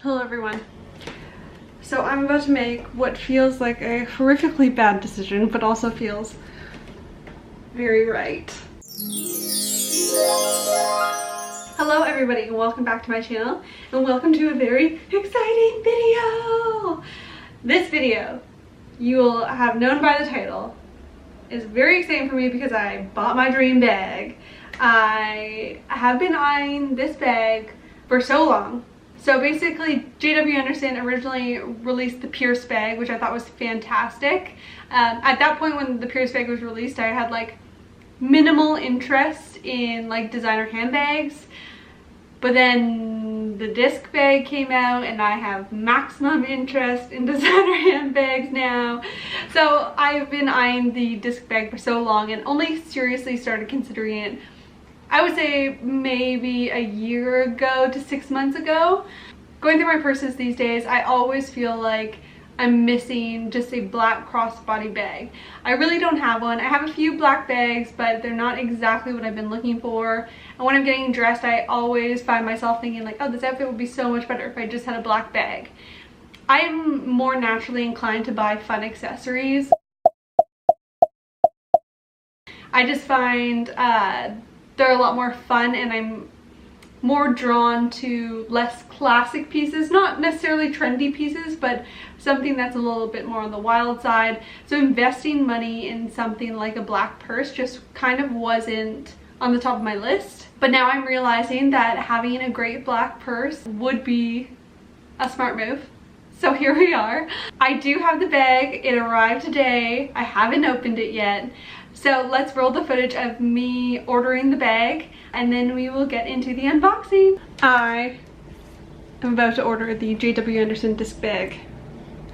Hello everyone. So I'm about to make what feels like a horrifically bad decision, but also feels very right. Hello everybody and welcome back to my channel and welcome to a very exciting video. This video, you will have known by the title, is very exciting for me because I bought my dream bag. I have been eyeing this bag for so long. So basically, J.W. Anderson originally released the Pierce bag, which I thought was fantastic. At that point when the Pierce bag was released, I had like minimal interest in like designer handbags. But then the disc bag came out and I have maximum interest in designer handbags now. So I've been eyeing the disc bag for so long and only seriously started considering it, I would say maybe a year ago to 6 months ago. Going through my purses these days, I always feel like I'm missing just a black crossbody bag. I really don't have one. I have a few black bags, but they're not exactly what I've been looking for. And when I'm getting dressed, I always find myself thinking like, oh, this outfit would be so much better if I just had a black bag. I'm more naturally inclined to buy fun accessories. I just find they're a lot more fun and I'm more drawn to less classic pieces, not necessarily trendy pieces, but something that's a little bit more on the wild side. So investing money in something like a black purse just kind of wasn't on the top of my list. But now I'm realizing that having a great black purse would be a smart move. So here we are. I do have the bag. It arrived today. I haven't opened it yet. So let's roll the footage of me ordering the bag and then we will get into the unboxing. I am about to order the J.W. Anderson disc bag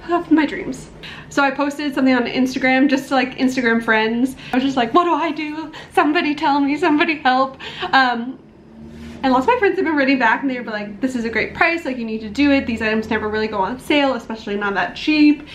of my dreams. So I posted something on Instagram, just to like Instagram friends. I was just like, what do I do? Somebody tell me, somebody help. And lots of my friends have been writing back and they were like, this is a great price, like you need to do it. These items never really go on sale, especially not that cheap.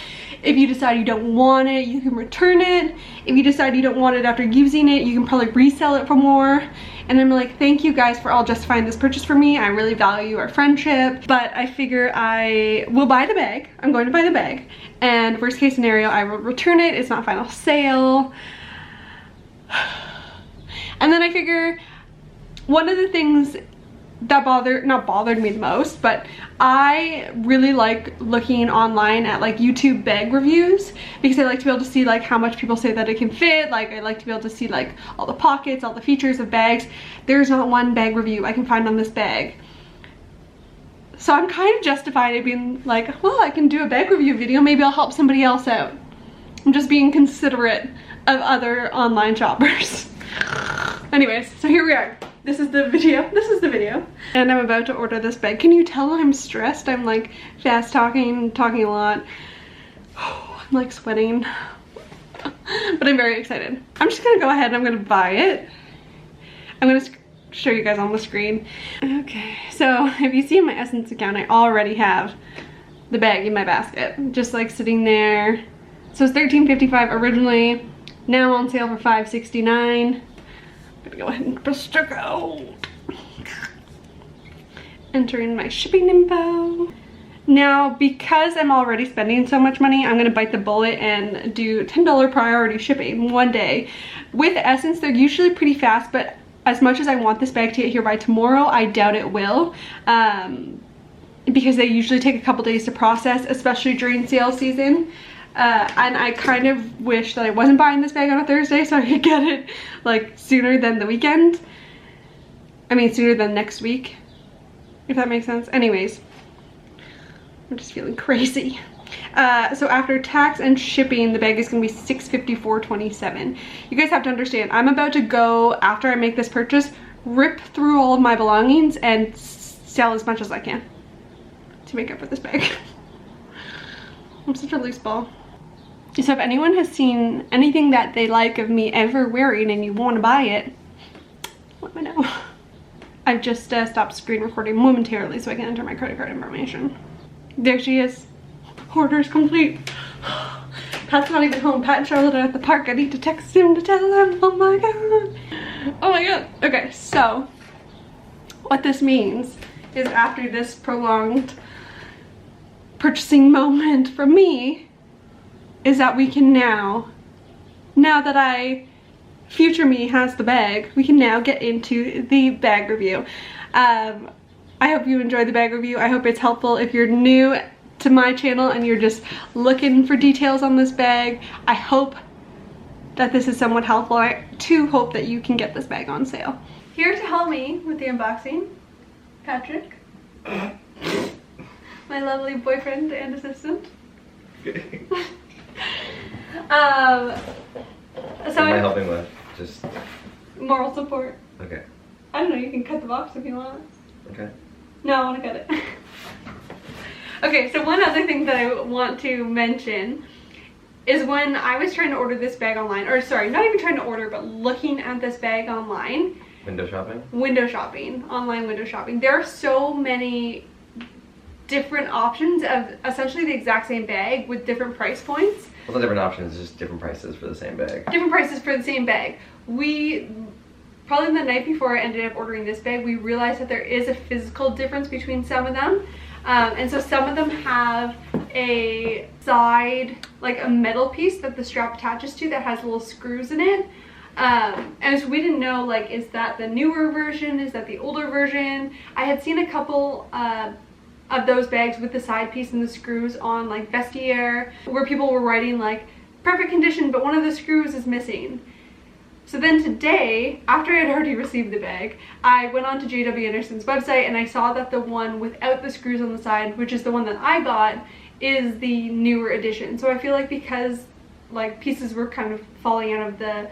If you decide you don't want it, you can return it. If you decide you don't want it after using it, you can probably resell it for more. And I'm like, thank you guys for all justifying this purchase for me. I really value our friendship, but I figure I will buy the bag. I'm going to buy the bag. And worst case scenario, I will return it. It's not final sale. And then I figure one of the things that not bothered me the most, but I really like looking online at like YouTube bag reviews because I like to be able to see like how much people say that it can fit. Like I like to be able to see like all the pockets, all the features of bags. There's not one bag review I can find on this bag. So I'm kind of justified it being like, well, I can do a bag review video. Maybe I'll help somebody else out. I'm just being considerate of other online shoppers. Anyways, so here we are. This is the video. And I'm about to order this bag. Can you tell I'm stressed? I'm like fast talking a lot. I'm like sweating. But I'm very excited. I'm just gonna go ahead and I'm gonna buy it. I'm gonna show you guys on the screen. Okay, so if you see in my Essence account, I already have the bag in my basket. Just like sitting there. So it's $13.55 originally. Now on sale for $5.69. I'm gonna go ahead and press go. Enter in my shipping info. Now, because I'm already spending so much money, I'm gonna bite the bullet and do $10 priority shipping one day. With Essence, they're usually pretty fast, but as much as I want this bag to get here by tomorrow, I doubt it will. Because they usually take a couple days to process, especially during sale season. And I kind of wish that I wasn't buying this bag on a Thursday so I could get it like sooner than the weekend. I mean sooner than next week, if that makes sense. Anyways, I'm just feeling crazy. So after tax and shipping, the bag is gonna be $654.27. You guys have to understand, I'm about to go, after I make this purchase, rip through all of my belongings and sell as much as I can to make up for this bag. I'm such a loose ball. So if anyone has seen anything that they like of me ever wearing and you want to buy it, let me know. I've just stopped screen recording momentarily so I can enter my credit card information. There she is. Order's complete. Pat's not even home. Pat and Charlotte are at the park. I need to text him to tell him. Oh my god. Oh my god. Okay, so what this means is after this prolonged purchasing moment for me is that we can now that future me has the bag, we can now get into the bag review. I hope you enjoyed the bag review. I hope it's helpful. If you're new to my channel and you're just looking for details on this bag, I hope that this is somewhat helpful. I too hope that you can get this bag on sale. Here to help me with the unboxing, Patrick, my lovely boyfriend and assistant. What am I helping with? Just moral support. Okay. I don't know, you can cut the box if you want. Okay. No, I want to cut it. Okay, so one other thing that I want to mention is when I was trying to order this bag online, or sorry, not even trying to order, but looking at this bag online. Window shopping? Window shopping, online window shopping. There are so many different options of essentially the exact same bag with different price points. Well, the different options, just different prices for the same bag. Different prices for the same bag. We, probably the night before I ended up ordering this bag, we realized that there is a physical difference between some of them. And so some of them have a side, like a metal piece that the strap attaches to that has little screws in it. And so we didn't know, like, is that the newer version? Is that the older version? I had seen a couple of those bags with the side piece and the screws on, like, Vestiaire, where people were writing, like, perfect condition, but one of the screws is missing. So then today, after I had already received the bag, I went on to JW Anderson's website and I saw that the one without the screws on the side, which is the one that I got, is the newer edition. So I feel like because, like, pieces were kind of falling out of the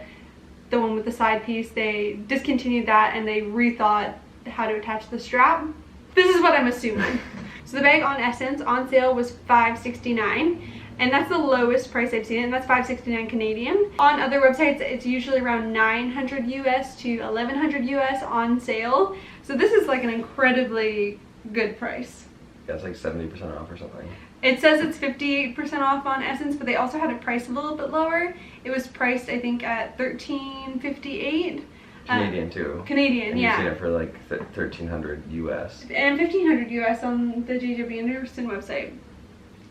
one with the side piece, they discontinued that and they rethought how to attach the strap. This is what I'm assuming. So the bag on Essence on sale was $5.69, and that's the lowest price I've seen, and that's $5.69 Canadian. On other websites, it's usually around $900 US to $1,100 US on sale. So this is like an incredibly good price. Yeah, it's like 70% off or something. It says it's 58% off on Essence, but they also had it priced a little bit lower. It was priced, I think, at $13.58. Canadian too. Canadian, and yeah. You've seen it for like 1,300 US. And 1,500 US on the JW Anderson website.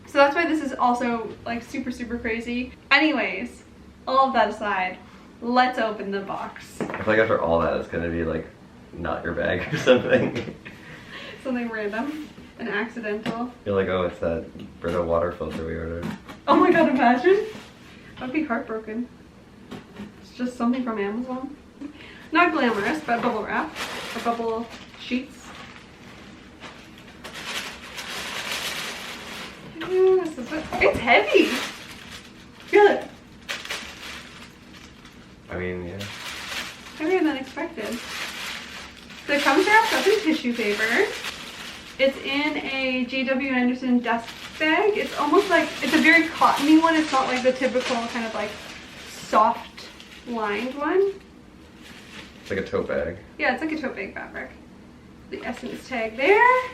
So that's why this is also like super, super crazy. Anyways, all of that aside, let's open the box. I feel like after all that, it's gonna be like not your bag or something. Something random. An accidental. You're like, oh, it's that Brita water filter we ordered. Oh my god, imagine. I'd be heartbroken. It's just something from Amazon. Not glamorous, but bubble wrap or bubble sheets. Ooh, it's heavy. Feel it. I mean, yeah. Heavier than expected. So it comes wrapped up in tissue paper. It's in a JW Anderson desk bag. It's almost like, it's a very cottony one. It's not like the typical kind of like soft lined one. It's like a tote bag. Yeah, it's like a tote bag fabric. The Essence tag there.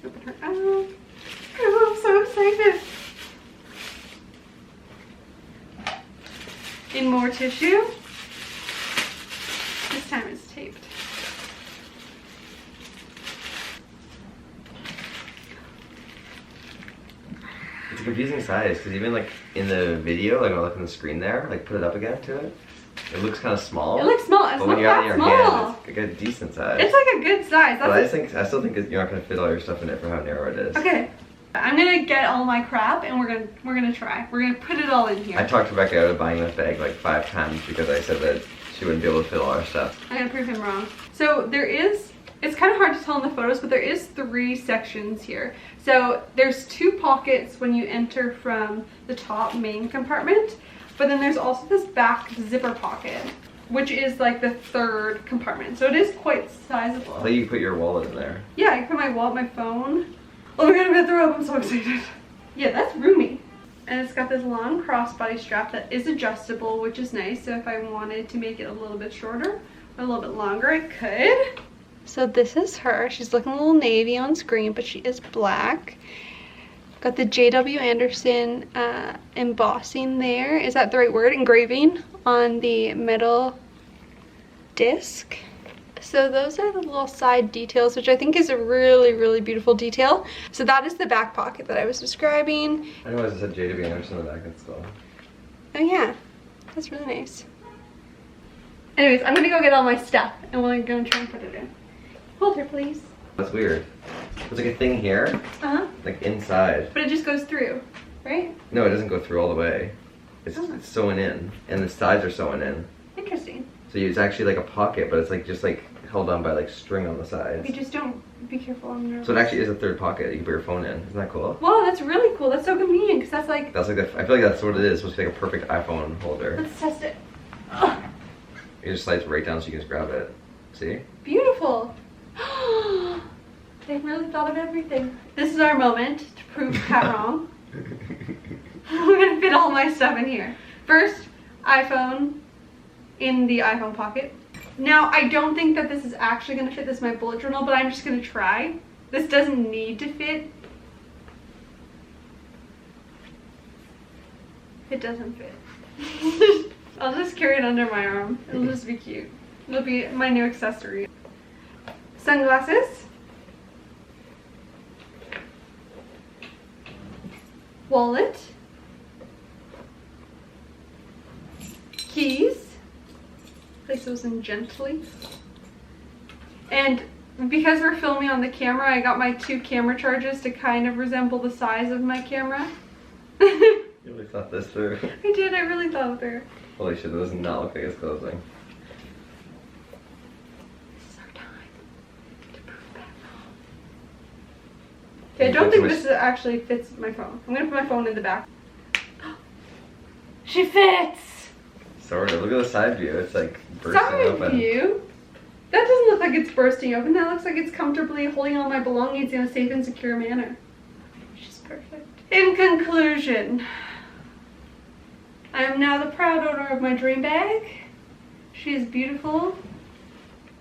Open her out. Oh, I'm so excited. In more tissue. This time it's taped. It's a confusing size because even like in the video, like when I look on the screen there, like put it up again to it, it looks kind of small. It looks small. It's but not when you're out in that your small. hand, it's like a decent size. It's like a good size. But I still think you're not gonna fit all your stuff in it for how narrow it is. Okay, I'm gonna get all my crap and we're gonna try. We're gonna put it all in here. I talked Rebecca out of buying this bag like 5 times because I said that she wouldn't be able to fit all our stuff. I'm gonna prove him wrong. So there is, it's kind of hard to tell in the photos, but there is 3 sections here. So there's 2 pockets when you enter from the top main compartment, but then there's also this back zipper pocket, which is like the 3rd compartment. So it is quite sizable. I thought you put your wallet in there. Yeah, I can put my wallet, my phone. Oh my god, I'm gonna throw up, I'm so excited. Yeah, that's roomy. And it's got this long crossbody strap that is adjustable, which is nice. So if I wanted to make it a little bit shorter or a little bit longer, I could. So this is her. She's looking a little navy on screen, but she is black. Got the JW Anderson embossing there. Is that the right word? Engraving on the metal disc. So those are the little side details, which I think is a really, really beautiful detail. So that is the back pocket that I was describing. I know it said JW Anderson on the back and stuff. Oh yeah, that's really nice. Anyways, I'm gonna go get all my stuff and we're gonna try and put it in. Hold her, please. That's weird. There's like a thing here, like inside. But it just goes through, right? No, it doesn't go through all the way. It's sewn in, and the sides are sewn in. Interesting. So it's actually like a pocket, but it's like just like held on by like string on the sides. You just don't be careful on your. So it actually is a third pocket. You can put your phone in. Isn't that cool? Wow, that's really cool. That's so convenient because that's like. That's like I feel like that's what it is. It's supposed to be like a perfect iPhone holder. Let's test it. It just slides right down so you can just grab it. See? Beautiful. They've really thought of everything. This is our moment to prove Pat wrong. I'm gonna fit all my stuff in here. First, iPhone in the iPhone pocket. Now, I don't think that this is actually gonna fit this my bullet journal, but I'm just gonna try. This doesn't need to fit. It doesn't fit. I'll just carry it under my arm. It'll just be cute. It'll be my new accessory. Sunglasses. Wallet. Keys. Place those in gently. And because we're filming on the camera, I got my 2 camera charges to kind of resemble the size of my camera. You really thought this through. I did, I really thought it through. Holy shit, that does not look like it's closing. This is our time to prove that wrong. Okay, I don't think this actually fits my phone. I'm gonna put my phone in the back. She fits! Sort of. Look at the side view. It's like bursting open. Side view? That doesn't look like it's bursting open. That looks like it's comfortably holding all my belongings in a safe and secure manner. She's perfect. In conclusion, I am now the proud owner of my dream bag. She is beautiful,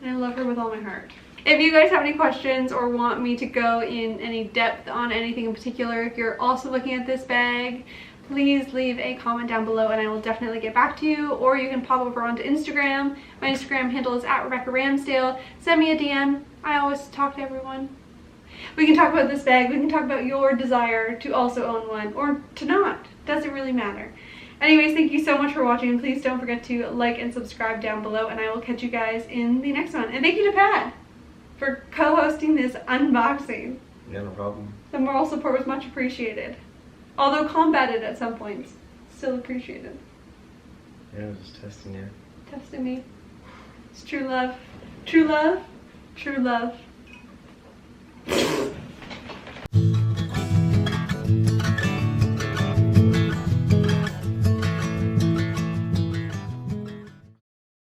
and I love her with all my heart. If you guys have any questions or want me to go in any depth on anything in particular, if you're also looking at this bag, please leave a comment down below and I will definitely get back to you. Or you can pop over onto Instagram. My Instagram handle is @RebeccaRamsdale. Send me a DM. I always talk to everyone. We can talk about this bag. We can talk about your desire to also own one or to not. Doesn't really matter. Anyways, thank you so much for watching. Please don't forget to like and subscribe down below and I will catch you guys in the next one. And thank you to Pat for co-hosting this unboxing. Yeah, no problem. The moral support was much appreciated. Although combated at some points. Still appreciated. Yeah, I was just testing you. Testing me. It's true love. True love. True love.